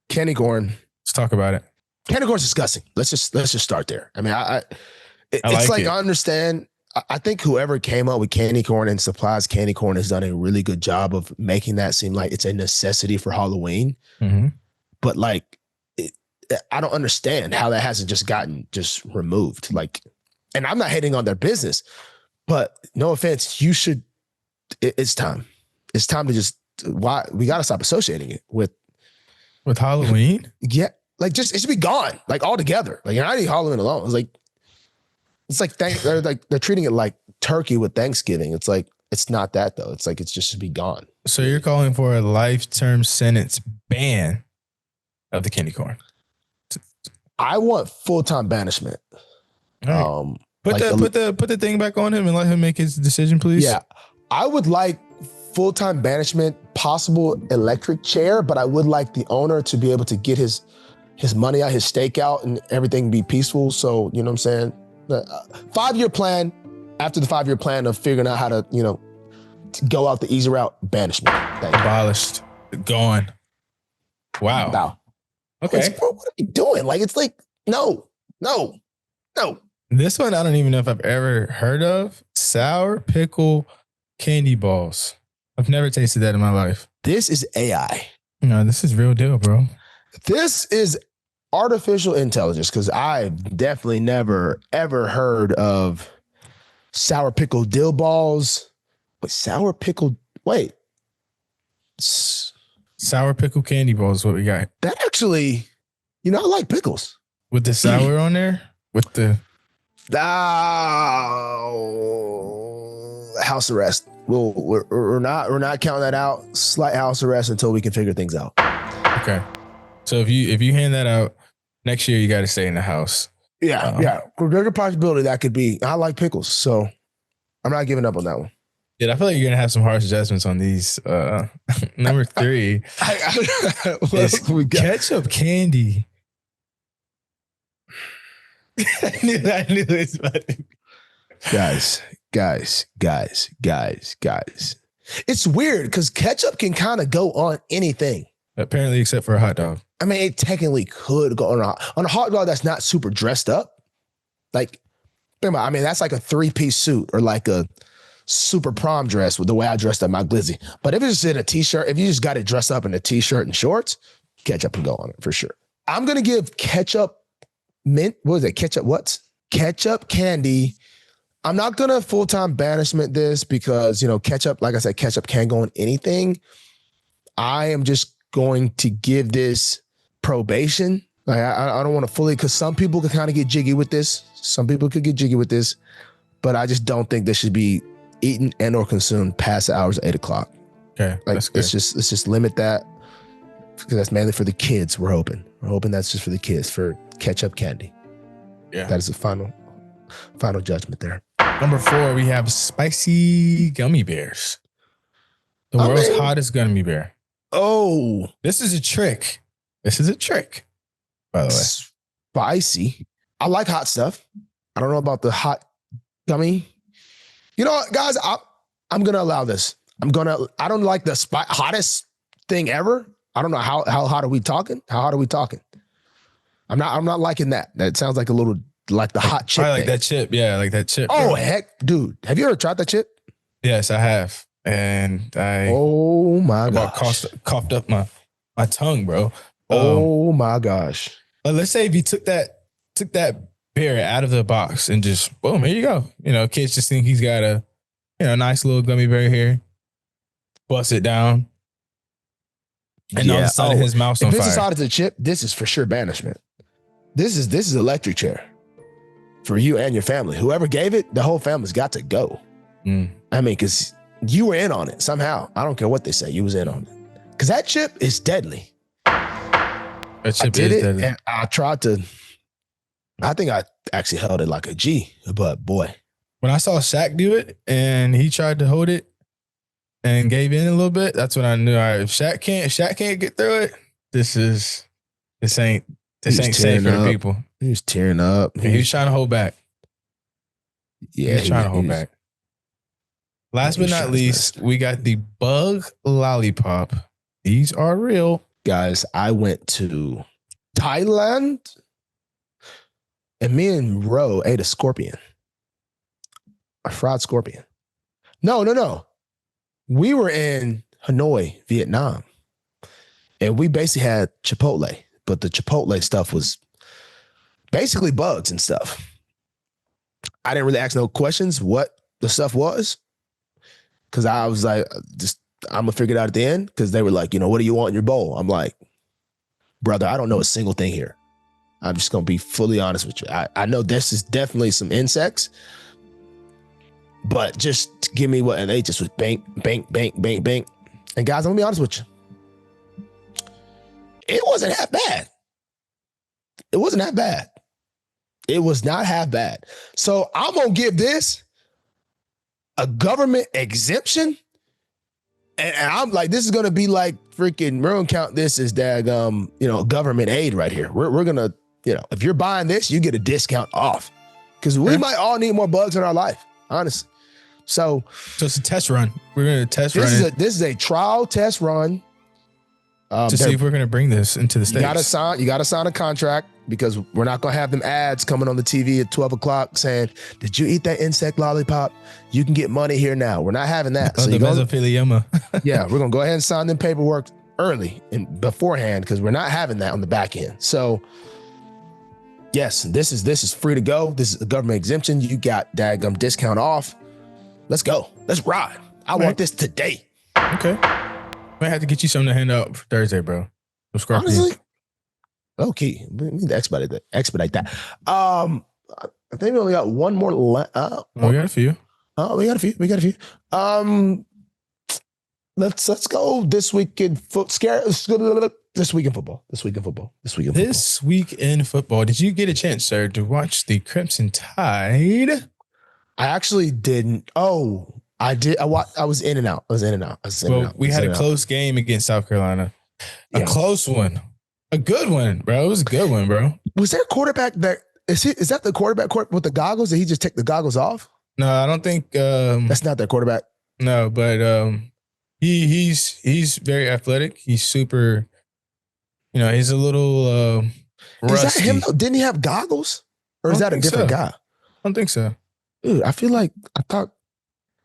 candy corn. Let's talk about it. Candy corn is disgusting. Let's just start there. I mean, like it. I understand. I think whoever came up with candy corn and supplies candy corn has done a really good job of making that seem like it's a necessity for Halloween. Mm-hmm. But like, I don't understand how that hasn't just gotten removed. Like, and I'm not hating on their business, but no offense, you should. It's time. It's time to just. Why we got to stop associating it with Halloween? Yeah, like it should be gone, like altogether. Like you're not eating Halloween alone. It's like they're treating it like turkey with Thanksgiving. It's like it's not that though. It's like it's just should be gone. So you're calling for a life-term sentence ban of the candy corn? I want full-time banishment. Right. Put the thing back on him and let him make his decision, please. Yeah, I would like full-time banishment, possible electric chair, but I would like the owner to be able to get his money out, his stake out, and everything be peaceful. So, you know what I'm saying? 5-year plan, after the 5-year plan of figuring out how to, to go out the easy route, banishment. Abolished. Gone. Wow. Okay. What are we doing? Like, it's like, no. This one, I don't even know if I've ever heard of. Sour pickle candy balls. I've never tasted that in my life. This is AI. No, this is real deal, bro. This is artificial intelligence because I've definitely never, ever heard of sour pickle dill balls. Sour pickle candy balls is what we got. That actually, I like pickles. With the sour on there? With the... house arrest. We're not counting that out. Slight house arrest until we can figure things out. Okay. So if you hand that out next year, you got to stay in the house. Yeah. There's a possibility that could be. I like pickles, so I'm not giving up on that one. Yeah, I feel like you're gonna have some harsh adjustments on these. Number 3 is ketchup candy. I knew it's funny. Guys. It's weird because ketchup can kind of go on anything. Apparently, except for a hot dog. I mean, it technically could go on a hot dog that's not super dressed up. Like, I mean, that's like a 3-piece suit or like a super prom dress with the way I dressed up my Glizzy. But if it's just in a t-shirt, if you just got it dressed up in a t-shirt and shorts, ketchup can go on it for sure. I'm going to give ketchup ketchup candy. I'm not going to full-time banishment this because, ketchup, like I said, ketchup can go on anything. I am just going to give this probation. Like I don't want to fully, because some people could kind of get jiggy with this. But I just don't think this should be eaten and or consumed past the hours of 8 o'clock. Okay, like that's good. let's just limit that because that's mainly for the kids. We're hoping that's just for the kids for ketchup candy. Yeah, that is the final judgment there. Number 4, we have spicy gummy bears. The world's hottest gummy bear. Oh, this is a trick. By the way, spicy. I like hot stuff. I don't know about the hot gummy. You know what, guys? I'm gonna allow this. I don't like the hottest thing ever. I don't know how hot are we talking? How hot are we talking? I'm not liking that. That sounds like a little like the hot chip. I like that chip. Yeah, I like that chip. Oh, heck, dude. Have you ever tried that chip? Yes, I have. And oh my gosh, coughed up my tongue, bro. Oh my gosh. Let's say if you took that bear out of the box and just boom, here you go. Kids just think he's got a nice little gummy bear here. Bust it down. And all of a sudden his mouth's on fire. If this is hot as a chip, this is for sure banishment. This is electric chair for you and your family. Whoever gave it, the whole family's got to go. I mean, because you were in on it somehow. I don't care what they say. You was in on it. Because that chip is deadly. That chip is deadly. And I think I actually held it like a G, but boy. When I saw Shaq do it and he tried to hold it and gave in a little bit, that's when I knew, all right, if Shaq can't get through it, this ain't safe for the people. He was tearing up. He was trying to hold back. Yeah, he was trying to hold back. Last but not least, we got the bug lollipop. These are real. Guys, I went to Thailand and me and Ro ate a scorpion. A fried scorpion. No. We were in Hanoi, Vietnam. And we basically had Chipotle, but the Chipotle stuff was basically bugs and stuff. I didn't really ask no questions what the stuff was because I was like, I'm going to figure it out at the end because they were like, what do you want in your bowl? I'm like, brother, I don't know a single thing here. I'm just going to be fully honest with you. I know this is definitely some insects, but just give me what, and they just was bang, bang, bang, bang, bang. And guys, I'm going to be honest with you. It wasn't half bad. It wasn't that bad. It was not half bad. So I'm going to give this a government exemption. And I'm like, this is going to be like freaking, we're going to count this as government aid right here. We're going to, if you're buying this, you get a discount off because we might all need more bugs in our life, honestly. So it's a test run. We're going to test run it. This is a trial test run. To see if we're going to bring this into the States. You got to sign a contract because we're not going to have them ads coming on the TV at 12 o'clock saying, did you eat that insect lollipop? You can get money here now. We're not having that. So the mesothelioma. Yeah, we're going to go ahead and sign them paperwork early and beforehand because we're not having that on the back end. So yes, this is free to go. This is a government exemption. You got daggum discount off. Let's go. Let's ride. I want this today. Okay. Might have to get you something to hand out for Thursday, bro. Honestly, okay, we need to expedite that. I think we only got one more. We got a few. We got a few. Let's go this week in This week in football. This week in football. Did you get a chance, sir, to watch the Crimson Tide? I actually didn't. Oh. I did. I was in and out. We had a close game against South Carolina. A close one. A good one, bro. It was a good one, bro. Was there a quarterback that is that the quarterback with the goggles? Did he just take the goggles off? No, I don't think that's not their quarterback. No, but he's very athletic. He's super, he's a little rusty. Is that him though? Didn't he have goggles? Or is that a different guy? I don't think so. Dude, I thought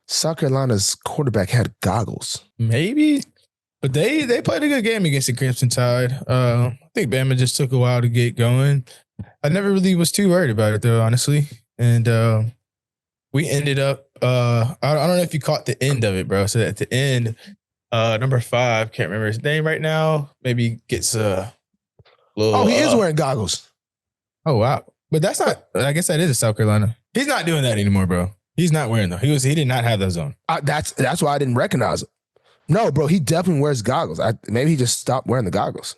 South Carolina's quarterback had goggles. Maybe, but they played a good game against the Crimson Tide. I think Bama just took a while to get going. I never really was too worried about it though, honestly. And we ended up. I don't know if you caught the end of it, bro. So at the end, number 5, can't remember his name right now. Maybe gets a little. Oh, he is wearing goggles. Oh wow, but that's not. I guess that is a South Carolina. He's not doing that anymore, bro. He's not wearing them. He did not have those on. That's why I didn't recognize him. No, bro, he definitely wears goggles. Maybe he just stopped wearing the goggles.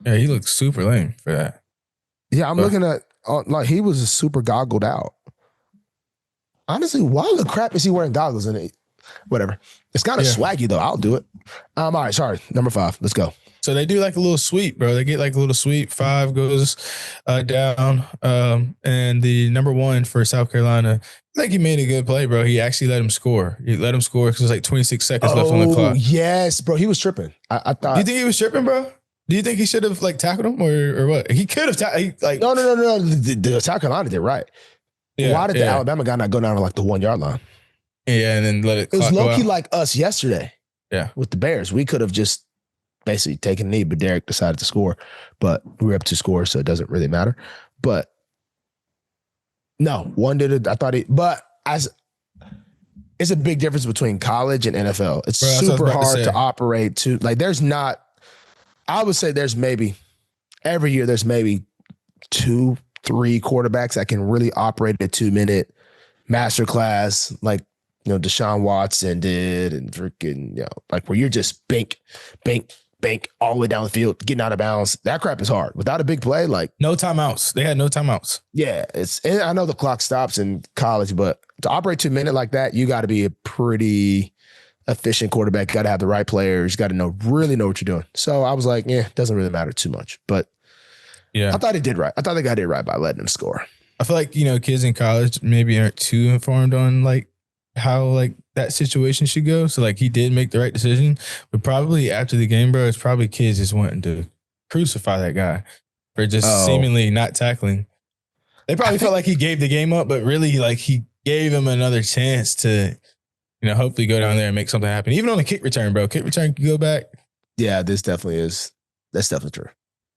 Yeah, he looks super lame for that. Yeah, I'm looking at like he was super goggled out. Honestly, why the crap is he wearing goggles? And whatever. It's kind of swaggy though. I'll do it. All right, sorry. Number 5. Let's go. So they do like a little sweep, bro. They get like a little sweep. 5 goes down. And the number 1 for South Carolina, I think he made a good play, bro. He actually let him score. He let him score because it was like 26 seconds left on the clock. Yes, bro. He was tripping. I thought. Do you think he was tripping, bro? Do you think he should have like tackled him or what? He could have No. The South Carolina did right. Yeah, why did the Alabama guy not go down to like the 1 yard line? Yeah, and then let it. It was low key like us yesterday. Yeah, with the Bears, we could have just basically taken a knee, but Derek decided to score. But we were up 2 scores, so it doesn't really matter. But no, one did it. I thought but it's a big difference between college and NFL. It's super hard to operate to like. There's not. I would say there's maybe every year there's maybe 2-3 quarterbacks that can really operate a 2-minute masterclass like. Deshaun Watson did, and freaking, like where you're just bank all the way down the field, getting out of bounds. That crap is hard. Without a big play, like no timeouts. They had no timeouts. Yeah, and I know the clock stops in college, but to operate 2 minute like that, you got to be a pretty efficient quarterback. Got to have the right players. Got to really know what you're doing. So I was like, it doesn't really matter too much. But I thought he did right. I thought the guy did right by letting him score. I feel like kids in college maybe aren't too informed on like how like that situation should go. So like he did make the right decision, but probably after the game, bro, it's probably kids just wanting to crucify that guy for just Oh. seemingly not tackling. They probably felt like he gave the game up, but really like he gave him another chance to, hopefully go down there and make something happen. Even on a kick return, bro. Kick return can go back. Yeah, this definitely is. That's definitely true.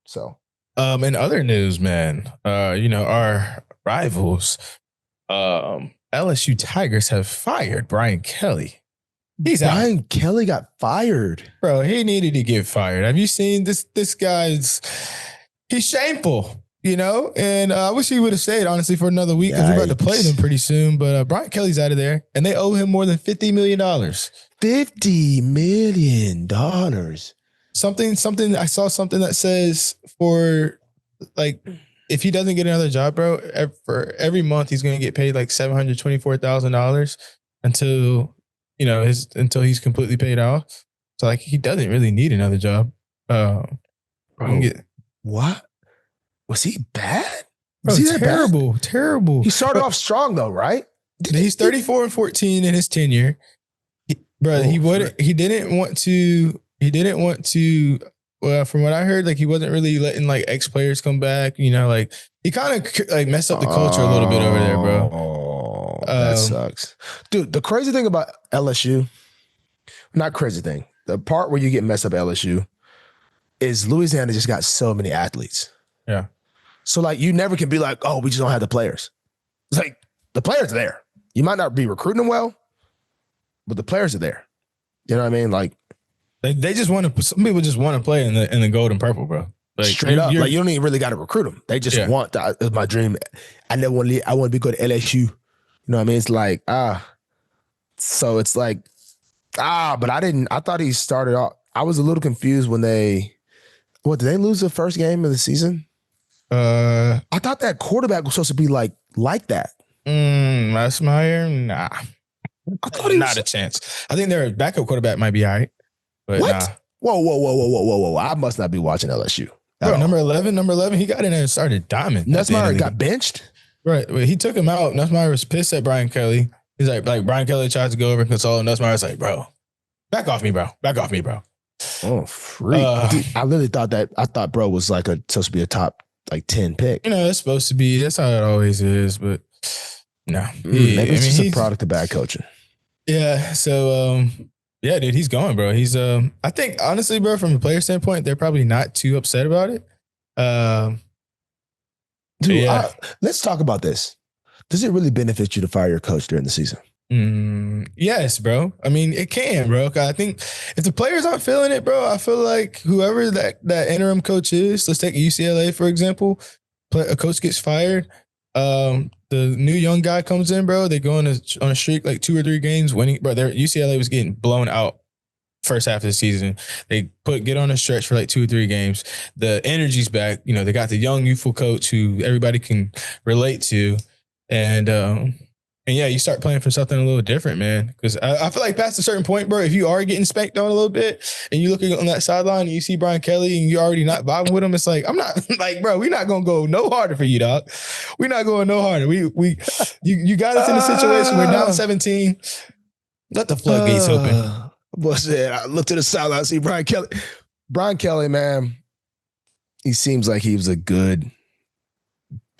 So, In other news, man, our rivals, LSU Tigers have fired Brian Kelly. He's out. Brian Kelly got fired. Bro, he needed to get fired. Have you seen this? This guy's, he's shameful, and I wish he would have stayed, honestly, for another week because we're about to play them pretty soon. But Brian Kelly's out of there, and they owe him more than $50 million. $50 million. Something, I saw something that says for, like, if he doesn't get another job, bro, for every month he's going to get paid like $724,000 until, until he's completely paid off. So like he doesn't really need another job. Bro, what? Was he bad? Was he that terrible? Bad? Terrible. He started off strong though, right? He's 34-14 in his tenure. He didn't want to. Well, from what I heard, like he wasn't really letting like ex-players come back. Like he kind of like messed up the culture a little bit over there, bro. Oh, that sucks, dude. The crazy thing about LSU, not crazy thing, the part where you get messed up at LSU is Louisiana just got so many athletes. Yeah. So like you never can be like, oh, we just don't have the players. It's like the players are there. You might not be recruiting them well, but the players are there. You know what I mean? Like they just want to. Some people just want to play in the gold and purple, bro. Like straight up, like you don't even really got to recruit them. They just want. It's my dream. I never want to leave. I want to be good at LSU. You know what I mean? It's like So it's like but I didn't. I thought he started off. I was a little confused when did they lose the first game of the season? I thought that quarterback was supposed to be like that. Messmeyer, nah. I thought he not a chance. I think their backup quarterback might be all right. But what? Nah. Whoa. I must not be watching LSU. Bro, number 11, he got in there and started diamond. Nussmeier got benched? Right. He took him out. Nussmeier was pissed at Brian Kelly. He's like Brian Kelly tried to go over and console, and Nussmeier's like, bro, back off me, bro. Oh, freak. Dude, I literally thought bro was like supposed to be a top like 10 pick. It's supposed to be. That's how it always is, but no. Maybe it's just a product of bad coaching. Yeah. So, yeah, dude, he's gone, bro. He's I think honestly, bro, from a player standpoint, they're probably not too upset about it. Dude, yeah. Let's talk about this. Does it really benefit you to fire your coach during the season? Yes, bro. I mean, it can, bro. I think if the players aren't feeling it, bro, I feel like whoever that interim coach is, let's take UCLA, for example, a coach gets fired. The new young guy comes in, bro. They go on a streak like 2 or 3 games winning. Bro, UCLA was getting blown out first half of the season. They get on a stretch for like 2 or 3 games. The energy's back. They got the young, youthful coach who everybody can relate to. And yeah, you start playing for something a little different, man. Because I feel like past a certain point, bro, if you are getting spanked on a little bit and you looking on that sideline and you see Brian Kelly and you're already not vibing with him, it's like, I'm not like, bro, we're not going to go no harder for you, dog. We're not going no harder. You got us in a situation. We're down 17. Let the floodgates open. I looked to the sideline, see Brian Kelly. Brian Kelly, man, he seems like he was a good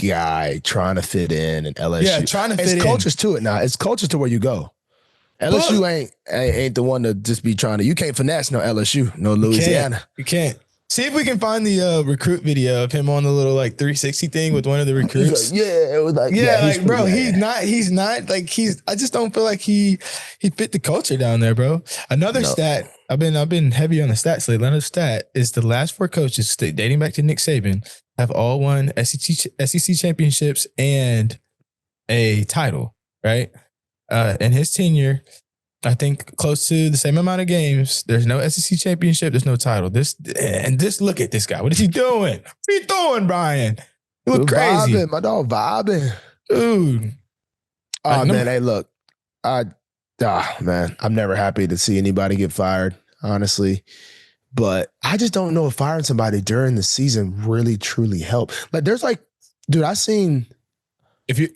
guy trying to fit in LSU. Yeah, trying to fit in. It's cultures to it now. It's cultures to where you go. LSU ain't the one to just be trying to. You can't finesse no LSU, no Louisiana. You can't. See if we can find the recruit video of him on the little like 360 thing with one of the recruits. Like, it was like like bro, he's not like I just don't feel like he fit the culture down there, bro. Another stat. I've been heavy on the stats lately. Another stat is the last 4 coaches dating back to Nick Saban have all won SEC championships and a title, right? In his tenure, I think close to the same amount of games. There's no SEC championship. There's no title. Look at this guy. What is he doing? What are you doing, Brian? You look crazy. Vibing, my dog vibing. Dude. Oh, man, hey, look. Man, I'm never happy to see anybody get fired, honestly. But I just don't know if firing somebody during the season really, truly help. Like, there's like, dude, I seen. If you're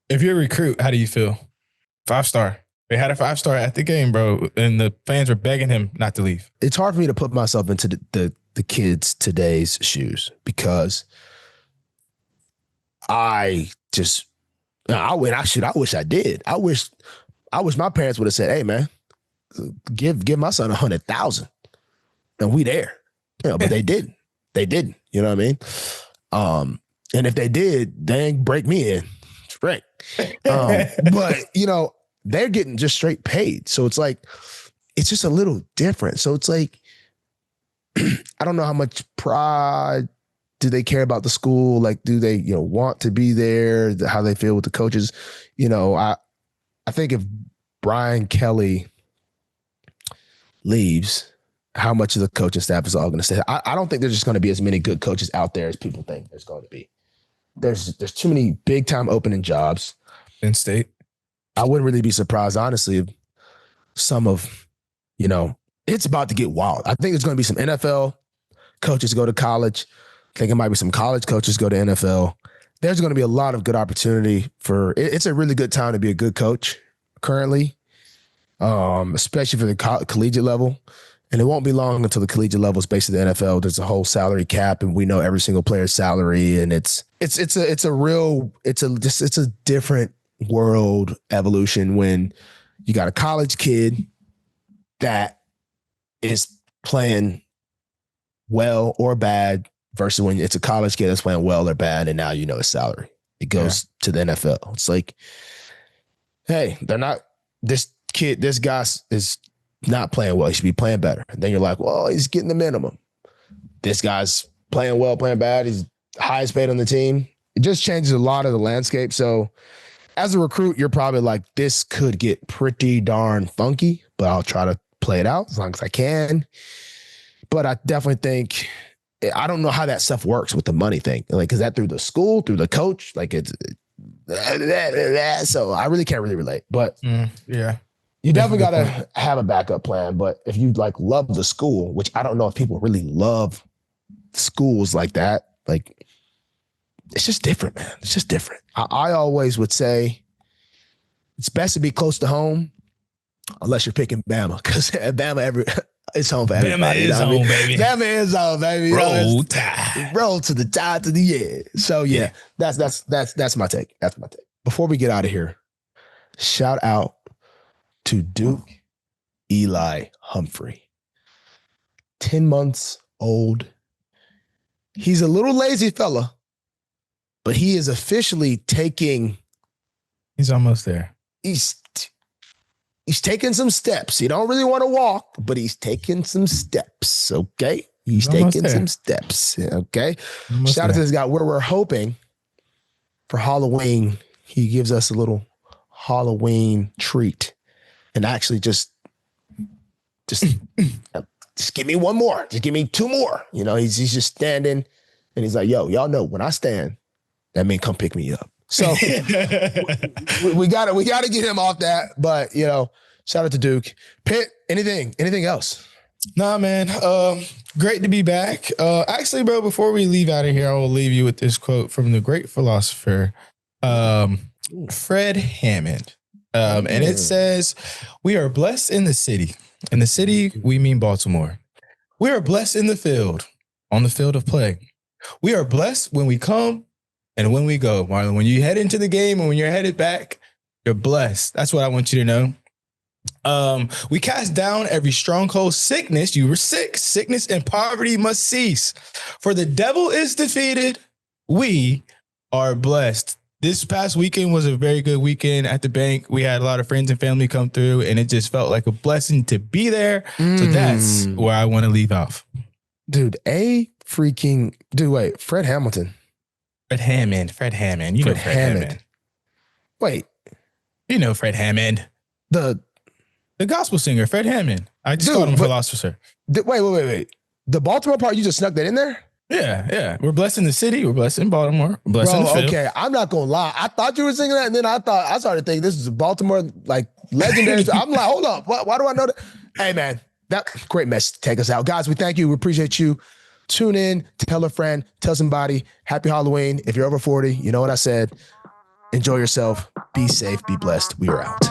a recruit, how do you feel? 5-star. They had a 5-star at the game, bro, and the fans were begging him not to leave. It's hard for me to put myself into the kids today's shoes because I wish I did. I wish my parents would have said, "Hey, man, give my son 100,000, and we there." But they didn't. They didn't. You know what I mean? And if they did, they ain't break me in. Right. But they're getting just straight paid. So it's like, it's just a little different. So it's like, I don't know how much pride do they care about the school? Like, do they, want to be there? How they feel with the coaches? I think if Brian Kelly leaves, how much of the coaching staff is all going to stay? I don't think there's just going to be as many good coaches out there as people think there's going to be. There's too many big time opening jobs. In state. I wouldn't really be surprised, honestly, if some of, it's about to get wild. I think there's going to be some NFL coaches go to college. I think it might be some college coaches go to NFL. There's going to be a lot of good opportunity it's a really good time to be a good coach currently, especially for the collegiate level. And it won't be long until the collegiate level is basically the NFL. There's a whole salary cap, and we know every single player's salary, and it's a different world evolution when you got a college kid that is playing well or bad versus when it's a college kid that's playing well or bad, and now his salary. It goes to the NFL. It's like, hey, this guy is not playing well. He should be playing better. And then you're like, well, he's getting the minimum. This guy's playing well, playing bad. He's highest paid on the team. It just changes a lot of the landscape. So as a recruit, you're probably like, this could get pretty darn funky, but I'll try to play it out as long as I can. But I definitely think, I don't know how that stuff works with the money thing. Like, is that through the school, through the coach? Like, it's so I really can't really relate. But yeah. You definitely got to have a backup plan. But if you love the school, which I don't know if people really love schools like that, it's just different, man. It's just different. I always would say it's best to be close to home unless you're picking Bama, because Bama it's home for everybody. Bama is home, baby. Bama is home, baby. Roll to the tide to the end. So yeah, that's my take. That's my take. Before we get out of here, shout out to Duke Eli Humphrey. 10 months old. He's a little lazy fella, but he is officially taking. He's almost there. He's taking some steps. He don't really want to walk, but he's taking some steps. Okay. He's taking some steps. Okay. Shout out to this guy. We're hoping for Halloween, he gives us a little Halloween treat. And actually just give me one more. Just give me two more. He's just standing and he's like, yo, y'all know when I stand, that means come pick me up. So we gotta get him off that. But shout out to Duke. Pitt, anything else? Nah, man. Great to be back. Actually, bro, before we leave out of here, I will leave you with this quote from the great philosopher, Fred Hammond. And it says, we are blessed in the city. In the city, we mean Baltimore. We are blessed in the field, on the field of play. We are blessed when we come and when we go. Marlon, when you head into the game and when you're headed back, you're blessed. That's what I want you to know. We cast down every stronghold. Sickness, you were sick. Sickness and poverty must cease. For the devil is defeated. We are blessed. This past weekend was a very good weekend at the bank. We had a lot of friends and family come through, and it just felt like a blessing to be there. So that's where I want to leave off. Dude, wait, Fred Hamilton. Fred Hammond. You know Fred Hammond. Wait. You know Fred Hammond. The gospel singer, Fred Hammond. I just called him philosopher. Wait. The Baltimore part, you just snuck that in there? Yeah. We're blessed in the city. We're blessed in Baltimore. We're blessed in the field. Okay, I'm not going to lie. I thought you were singing that, and then I started thinking this is a Baltimore, legendary. I'm like, hold up. Why do I know that? Hey, man, that great message to take us out. Guys, we thank you. We appreciate you. Tune in, tell a friend, tell somebody. Happy Halloween. If you're over 40, you know what I said. Enjoy yourself. Be safe. Be blessed. We are out.